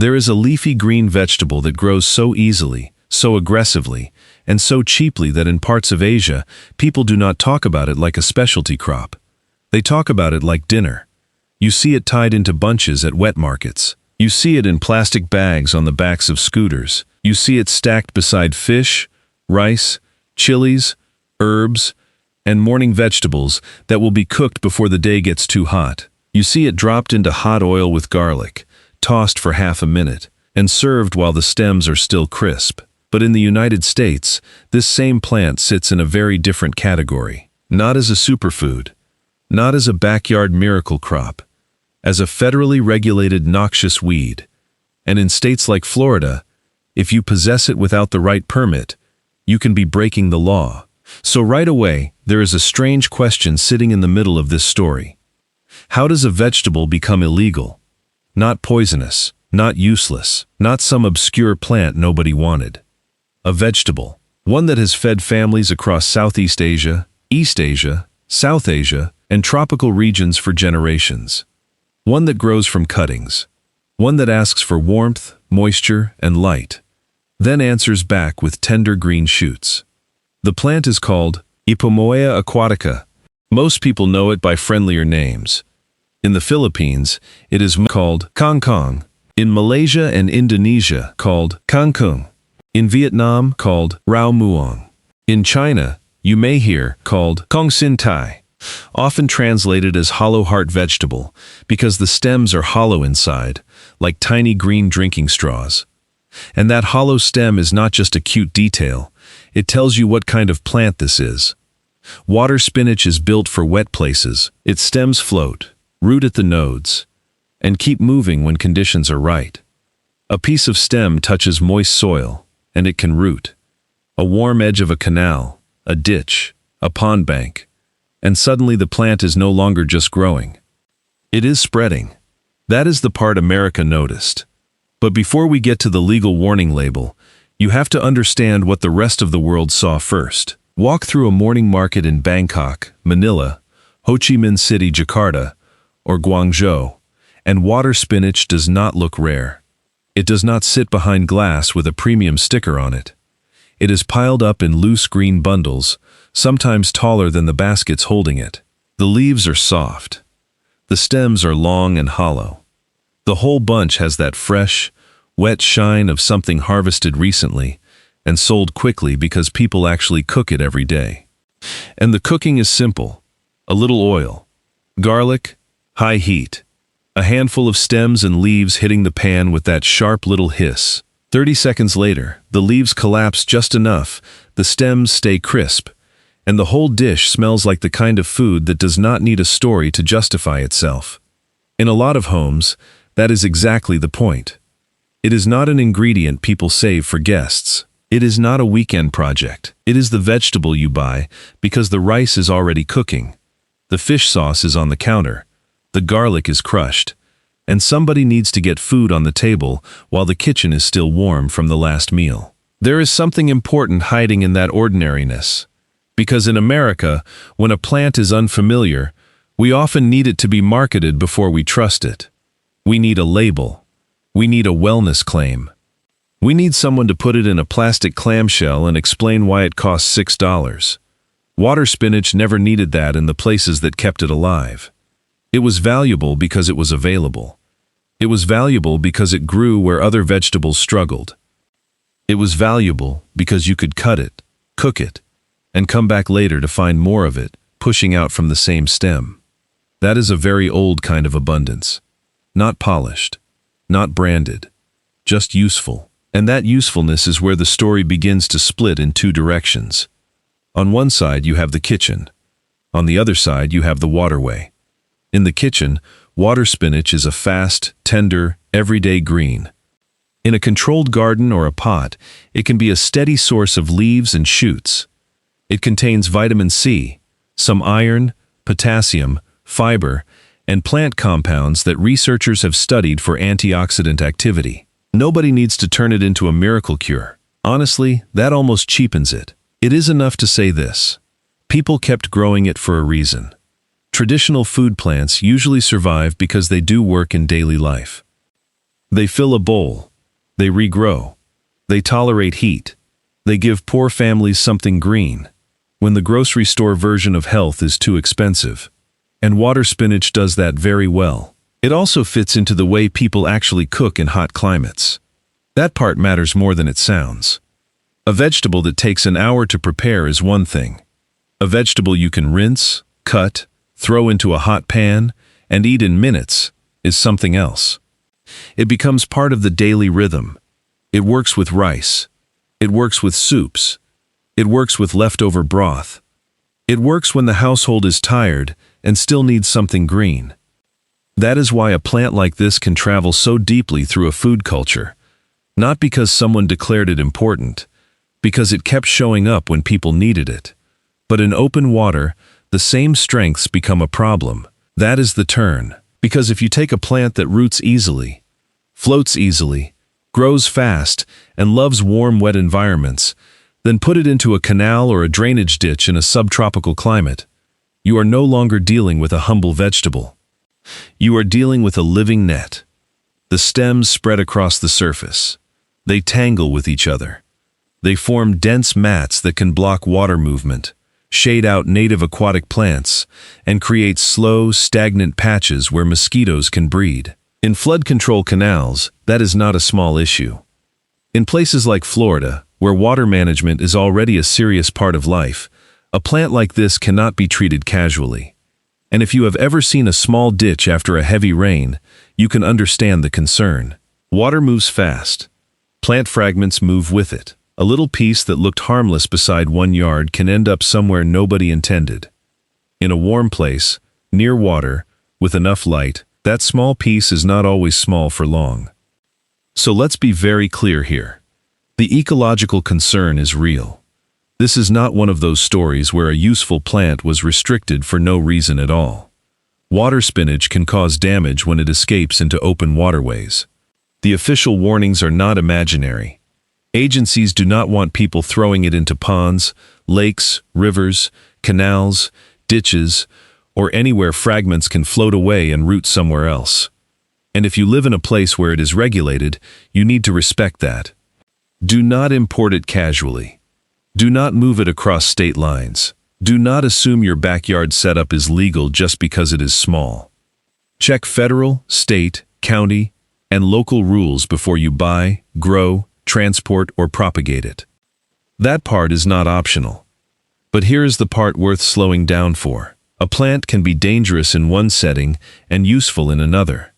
There is a leafy green vegetable that grows so easily, so aggressively, and so cheaply that in parts of Asia, people do not talk about it like a specialty crop. They talk about it like dinner. You see it tied into bunches at wet markets. You see it in plastic bags on the backs of scooters. You see it stacked beside fish, rice, chilies, herbs, and morning vegetables that will be cooked before the day gets too hot. You see it dropped into hot oil with garlic, tossed for half a minute, and served while the stems are still crisp. But in the United States, this same plant sits in a very different category. Not as a superfood, not as a backyard miracle crop, as a federally regulated noxious weed. And in states like Florida, if you possess it without the right permit, you can be breaking the law. So right away, there is a strange question sitting in the middle of this story. How does a vegetable become illegal? Not poisonous, not useless, not some obscure plant nobody wanted. A vegetable, one that has fed families across Southeast Asia, East Asia, South Asia, and tropical regions for generations. One that grows from cuttings. One that asks for warmth, moisture, and light, then answers back with tender green shoots. The plant is called Ipomoea aquatica. Most people know it by friendlier names. In the Philippines, it is called Kangkong. In Malaysia and Indonesia, called Kangkung. In Vietnam, called Rau Muong. In China, you may hear called Kong Sin Tai, often translated as hollow heart vegetable because the stems are hollow inside, like tiny green drinking straws. And that hollow stem is not just a cute detail, it tells you what kind of plant this is. Water spinach is built for wet places. Its stems float, root at the nodes, and keep moving when conditions are right. A piece of stem touches moist soil, and it can root. A warm edge of a canal, a ditch, a pond bank, and suddenly the plant is no longer just growing. It is spreading. That is the part America noticed. But before we get to the legal warning label, you have to understand what the rest of the world saw first. Walk through a morning market in Bangkok, Manila, Ho Chi Minh City, Jakarta, or Guangzhou, and water spinach does not look rare. It does not sit behind glass with a premium sticker on it. It is piled up in loose green bundles, sometimes taller than the baskets holding it. The leaves are soft. The stems are long and hollow. The whole bunch has that fresh, wet shine of something harvested recently and sold quickly because people actually cook it every day. And the cooking is simple. A little oil, garlic, high heat, a handful of stems and leaves hitting the pan with that sharp little hiss. 30 seconds later, the leaves collapse just enough, the stems stay crisp, and the whole dish smells like the kind of food that does not need a story to justify itself. In a lot of homes, that is exactly the point. It is not an ingredient people save for guests. It is not a weekend project. It is the vegetable you buy because the rice is already cooking. The fish sauce is on the counter. The garlic is crushed. And somebody needs to get food on the table while the kitchen is still warm from the last meal. There is something important hiding in that ordinariness. Because in America, when a plant is unfamiliar, we often need it to be marketed before we trust it. We need a label. We need a wellness claim. We need someone to put it in a plastic clamshell and explain why it costs $6. Water spinach never needed that in the places that kept it alive. It was valuable because it was available. It was valuable because it grew where other vegetables struggled. It was valuable because you could cut it, cook it, and come back later to find more of it, pushing out from the same stem. That is a very old kind of abundance. Not polished, not branded, just useful. And that usefulness is where the story begins to split in two directions. On one side you have the kitchen. On the other side you have the waterway. In the kitchen, water spinach is a fast, tender, everyday green. In a controlled garden or a pot, it can be a steady source of leaves and shoots. It contains vitamin C, some iron, potassium, fiber, and plant compounds that researchers have studied for antioxidant activity. Nobody needs to turn it into a miracle cure. Honestly, that almost cheapens it. It is enough to say this: people kept growing it for a reason. Traditional food plants usually survive because they do work in daily life. They fill a bowl. They regrow. They tolerate heat. They give poor families something green when the grocery store version of health is too expensive. And water spinach does that very well. It also fits into the way people actually cook in hot climates. That part matters more than it sounds. A vegetable that takes an hour to prepare is one thing. A vegetable you can rinse, cut, throw into a hot pan, and eat in minutes is something else. It becomes part of the daily rhythm. It works with rice. It works with soups. It works with leftover broth. It works when the household is tired and still needs something green. That is why a plant like this can travel so deeply through a food culture. Not because someone declared it important, because it kept showing up when people needed it. But in open water, the same strengths become a problem. That is the turn. Because if you take a plant that roots easily, floats easily, grows fast, and loves warm, wet environments, then put it into a canal or a drainage ditch in a subtropical climate, you are no longer dealing with a humble vegetable. You are dealing with a living net. The stems spread across the surface. They tangle with each other. They form dense mats that can block water movement, shade out native aquatic plants, and create slow, stagnant patches where mosquitoes can breed. In flood control canals, that is not a small issue. In places like Florida, where water management is already a serious part of life, a plant like this cannot be treated casually. And if you have ever seen a small ditch after a heavy rain, you can understand the concern. Water moves fast. Plant fragments move with it. A little piece that looked harmless beside one yard can end up somewhere nobody intended. In a warm place, near water, with enough light, that small piece is not always small for long. So let's be very clear here. The ecological concern is real. This is not one of those stories where a useful plant was restricted for no reason at all. Water spinach can cause damage when it escapes into open waterways. The official warnings are not imaginary. Agencies do not want people throwing it into ponds, lakes, rivers, canals, ditches, or anywhere fragments can float away and root somewhere else. And if you live in a place where it is regulated, you need to respect that. Do not import it casually. Do not move it across state lines. Do not assume your backyard setup is legal just because it is small. Check federal, state, county, and local rules before you buy, grow, transport, or propagate it. That part is not optional. But here is the part worth slowing down for. A plant can be dangerous in one setting and useful in another.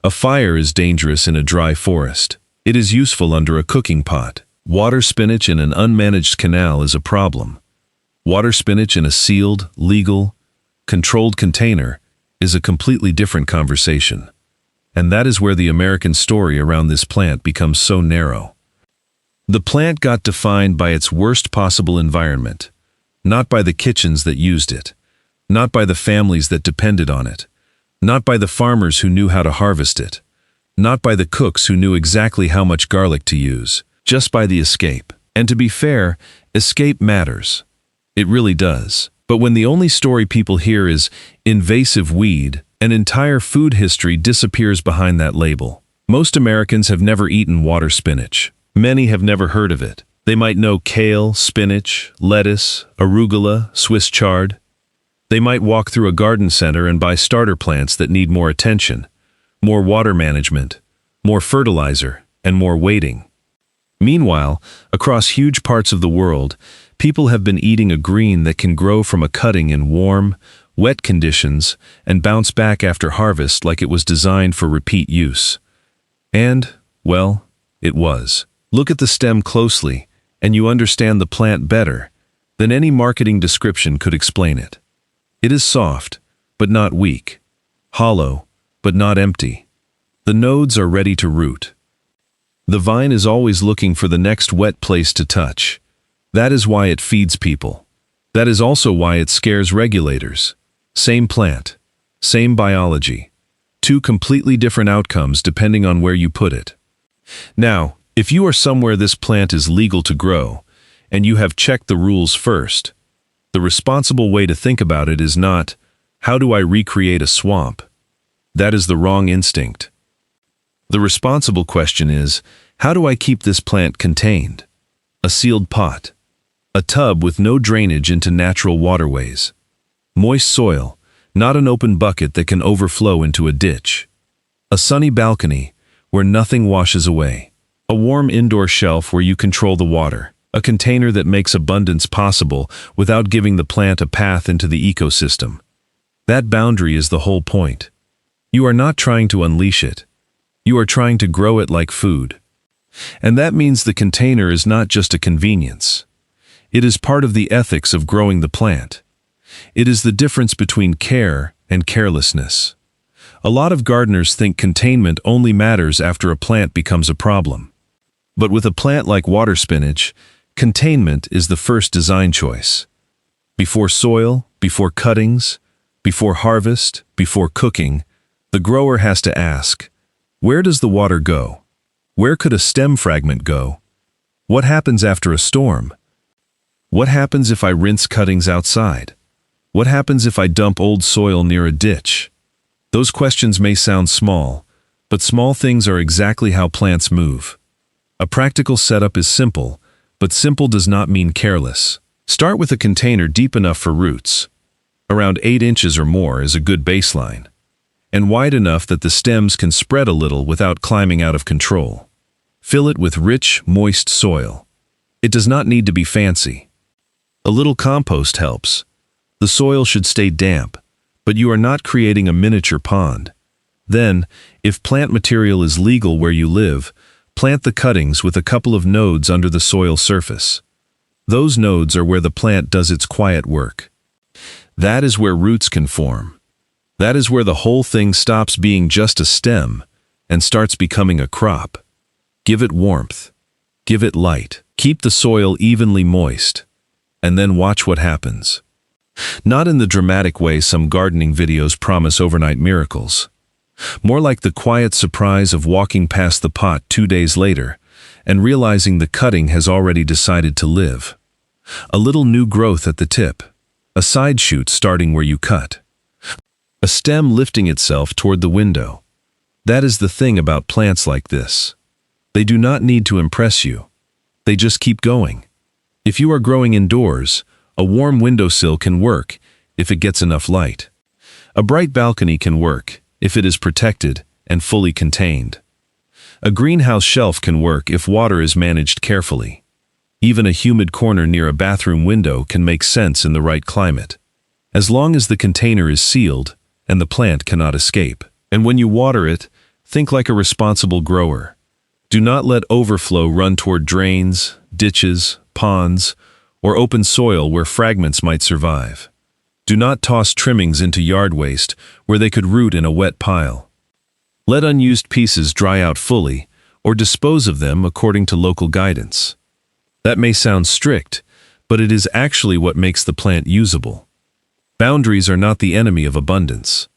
A fire is dangerous in a dry forest. It is useful under a cooking pot. Water spinach in an unmanaged canal is a problem. Water spinach in a sealed, legal, controlled container is a completely different conversation. And that is where the American story around this plant becomes so narrow. The plant got defined by its worst possible environment, not by the kitchens that used it, not by the families that depended on it, not by the farmers who knew how to harvest it, not by the cooks who knew exactly how much garlic to use, just by the escape. And to be fair, escape matters. It really does. But when the only story people hear is invasive weed, an entire food history disappears behind that label. Most Americans have never eaten water spinach. Many have never heard of it. They might know kale, spinach, lettuce, arugula, Swiss chard. They might walk through a garden center and buy starter plants that need more attention, more water management, more fertilizer, and more waiting. Meanwhile, across huge parts of the world, people have been eating a green that can grow from a cutting in warm, wet conditions and bounce back after harvest like it was designed for repeat use. And, well, it was. Look at the stem closely, and you understand the plant better than any marketing description could explain it. It is soft, but not weak. Hollow, but not empty. The nodes are ready to root. The vine is always looking for the next wet place to touch. That is why it feeds people. That is also why it scares regulators. Same plant, same biology. Two completely different outcomes depending on where you put it. Now, if you are somewhere this plant is legal to grow, and you have checked the rules first, the responsible way to think about it is not, how do I recreate a swamp? That is the wrong instinct. The responsible question is, how do I keep this plant contained? A sealed pot. A tub with no drainage into natural waterways. Moist soil, not an open bucket that can overflow into a ditch. A sunny balcony where nothing washes away. A warm indoor shelf where you control the water. A container that makes abundance possible without giving the plant a path into the ecosystem. That boundary is the whole point. You are not trying to unleash it. You are trying to grow it like food. And that means the container is not just a convenience. It is part of the ethics of growing the plant. It is the difference between care and carelessness. A lot of gardeners think containment only matters after a plant becomes a problem. But with a plant like water spinach, containment is the first design choice. Before soil, before cuttings, before harvest, before cooking, the grower has to ask, where does the water go? Where could a stem fragment go? What happens after a storm? What happens if I rinse cuttings outside? What happens if I dump old soil near a ditch? Those questions may sound small, but small things are exactly how plants move. A practical setup is simple, but simple does not mean careless. Start with a container deep enough for roots. Around 8 inches or more is a good baseline, and wide enough that the stems can spread a little without climbing out of control. Fill it with rich, moist soil. It does not need to be fancy. A little compost helps. The soil should stay damp, but you are not creating a miniature pond. Then, if plant material is legal where you live, plant the cuttings with a couple of nodes under the soil surface. Those nodes are where the plant does its quiet work. That is where roots can form. That is where the whole thing stops being just a stem and starts becoming a crop. Give it warmth. Give it light. Keep the soil evenly moist. And then watch what happens. Not in the dramatic way some gardening videos promise overnight miracles. More like the quiet surprise of walking past the pot 2 days later and realizing the cutting has already decided to live. A little new growth at the tip. A side shoot starting where you cut. A stem lifting itself toward the window. That is the thing about plants like this. They do not need to impress you. They just keep going. If you are growing indoors, a warm windowsill can work if it gets enough light. A bright balcony can work if it is protected and fully contained. A greenhouse shelf can work if water is managed carefully. Even a humid corner near a bathroom window can make sense in the right climate, as long as the container is sealed and the plant cannot escape. And when you water it, think like a responsible grower. Do not let overflow run toward drains, ditches, ponds, or open soil where fragments might survive. Do not toss trimmings into yard waste where they could root in a wet pile. Let unused pieces dry out fully, or dispose of them according to local guidance. That may sound strict, but it is actually what makes the plant usable. Boundaries are not the enemy of abundance.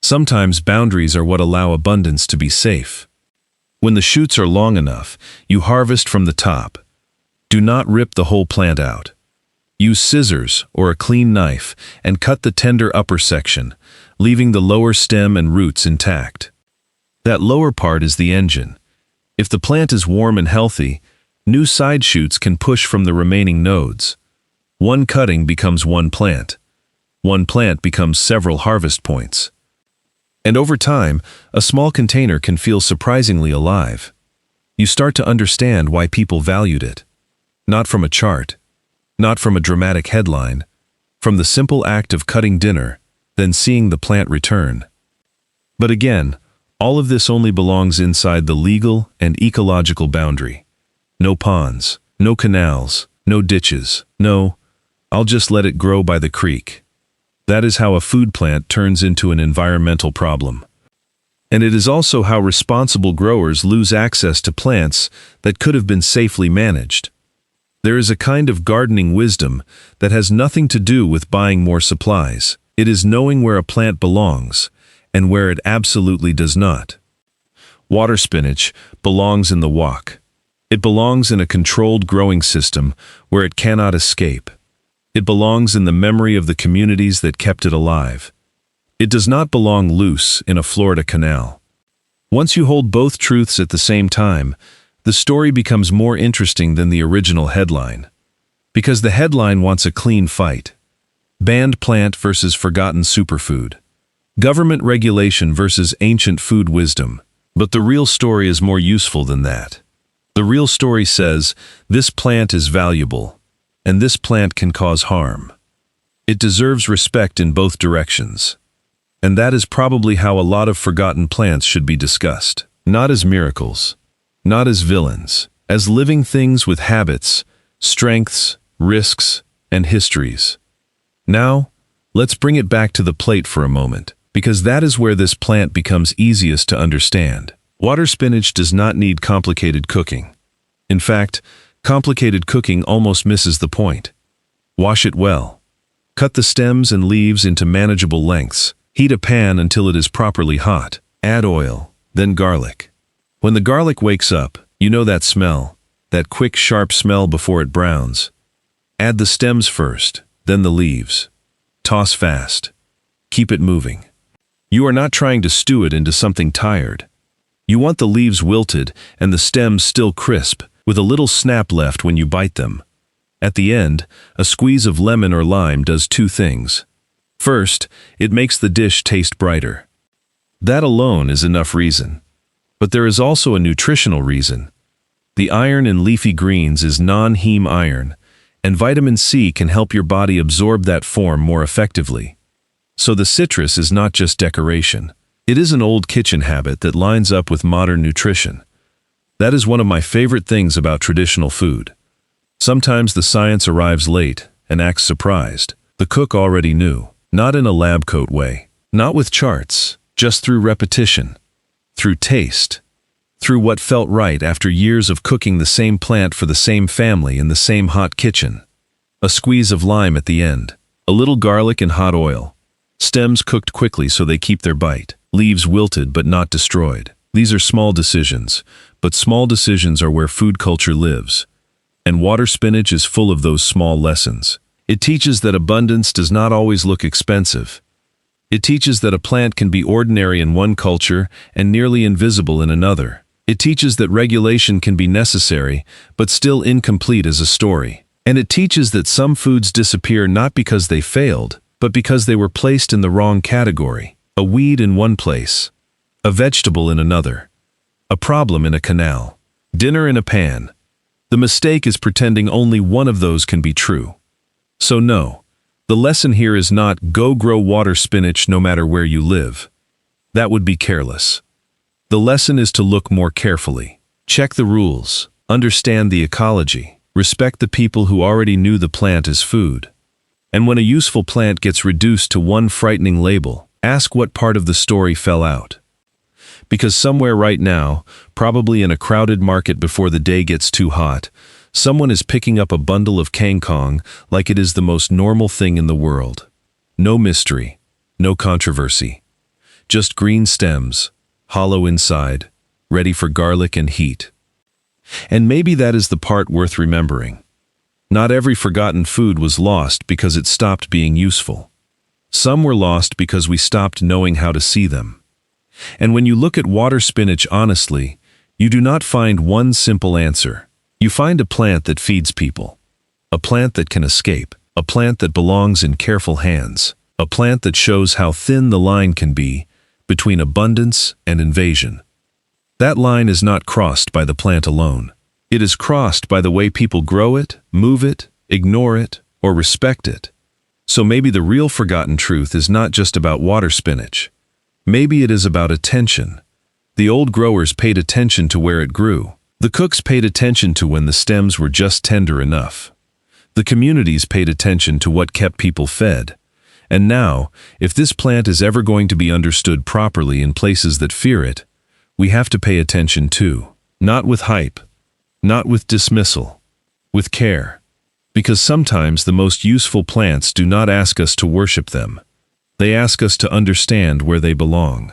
Sometimes boundaries are what allow abundance to be safe. When the shoots are long enough, you harvest from the top. Do not rip the whole plant out. Use scissors or a clean knife and cut the tender upper section, leaving the lower stem and roots intact. That lower part is the engine. If the plant is warm and healthy, new side shoots can push from the remaining nodes. One cutting becomes one plant. One plant becomes several harvest points. And over time, a small container can feel surprisingly alive. You start to understand why people valued it. Not from a chart, not from a dramatic headline, from the simple act of cutting dinner, then seeing the plant return. But again, all of this only belongs inside the legal and ecological boundary. No ponds, no canals, no ditches, no, I'll just let it grow by the creek. That is how a food plant turns into an environmental problem. And it is also how responsible growers lose access to plants that could have been safely managed. There is a kind of gardening wisdom that has nothing to do with buying more supplies. It is knowing where a plant belongs and where it absolutely does not. Water spinach belongs in the wok. It belongs in a controlled growing system where it cannot escape. It belongs in the memory of the communities that kept it alive. It does not belong loose in a Florida canal. Once you hold both truths at the same time, the story becomes more interesting than the original headline. Because the headline wants a clean fight. Banned plant versus forgotten superfood. Government regulation versus ancient food wisdom. But the real story is more useful than that. The real story says, this plant is valuable, and this plant can cause harm. It deserves respect in both directions. And that is probably how a lot of forgotten plants should be discussed. Not as miracles, not as villains, as living things with habits, strengths, risks, and histories. Now, let's bring it back to the plate for a moment, because that is where this plant becomes easiest to understand. Water spinach does not need complicated cooking. In fact, complicated cooking almost misses the point. Wash it well. Cut the stems and leaves into manageable lengths. Heat a pan until it is properly hot. Add oil, then garlic. When the garlic wakes up, you know that smell, that quick, sharp smell before it browns. Add the stems first, then the leaves. Toss fast. Keep it moving. You are not trying to stew it into something tired. You want the leaves wilted and the stems still crisp, with a little snap left when you bite them. At the end, a squeeze of lemon or lime does two things. First, it makes the dish taste brighter. That alone is enough reason. But there is also a nutritional reason. The iron in leafy greens is non-heme iron, and vitamin C can help your body absorb that form more effectively. So the citrus is not just decoration. It is an old kitchen habit that lines up with modern nutrition. That is one of my favorite things about traditional food. Sometimes the science arrives late and acts surprised. The cook already knew, not in a lab coat way, not with charts, just through repetition, through taste, through what felt right after years of cooking the same plant for the same family in the same hot kitchen. A squeeze of lime at the end, a little garlic and hot oil, stems cooked quickly so they keep their bite, leaves wilted but not destroyed. These are small decisions, but small decisions are where food culture lives. And water spinach is full of those small lessons. It teaches that abundance does not always look expensive. It teaches that a plant can be ordinary in one culture and nearly invisible in another. It teaches that regulation can be necessary, but still incomplete as a story. And it teaches that some foods disappear not because they failed, but because they were placed in the wrong category. A weed in one place, a vegetable in another, a problem in a canal, dinner in a pan. The mistake is pretending only one of those can be true. So no, the lesson here is not go grow water spinach no matter where you live. That would be careless. The lesson is to look more carefully. Check the rules, understand the ecology, respect the people who already knew the plant as food. And when a useful plant gets reduced to one frightening label, ask what part of the story fell out. Because somewhere right now, probably in a crowded market before the day gets too hot, someone is picking up a bundle of Kangkong like it is the most normal thing in the world. No mystery, no controversy. Just green stems, hollow inside, ready for garlic and heat. And maybe that is the part worth remembering. Not every forgotten food was lost because it stopped being useful. Some were lost because we stopped knowing how to see them. And when you look at water spinach honestly, you do not find one simple answer. You find a plant that feeds people. A plant that can escape. A plant that belongs in careful hands. A plant that shows how thin the line can be between abundance and invasion. That line is not crossed by the plant alone. It is crossed by the way people grow it, move it, ignore it, or respect it. So maybe the real forgotten truth is not just about water spinach. Maybe it is about attention. The old growers paid attention to where it grew. The cooks paid attention to when the stems were just tender enough. The communities paid attention to what kept people fed. And now, if this plant is ever going to be understood properly in places that fear it, we have to pay attention too. Not with hype, not with dismissal, with care. Because sometimes the most useful plants do not ask us to worship them. They ask us to understand where they belong.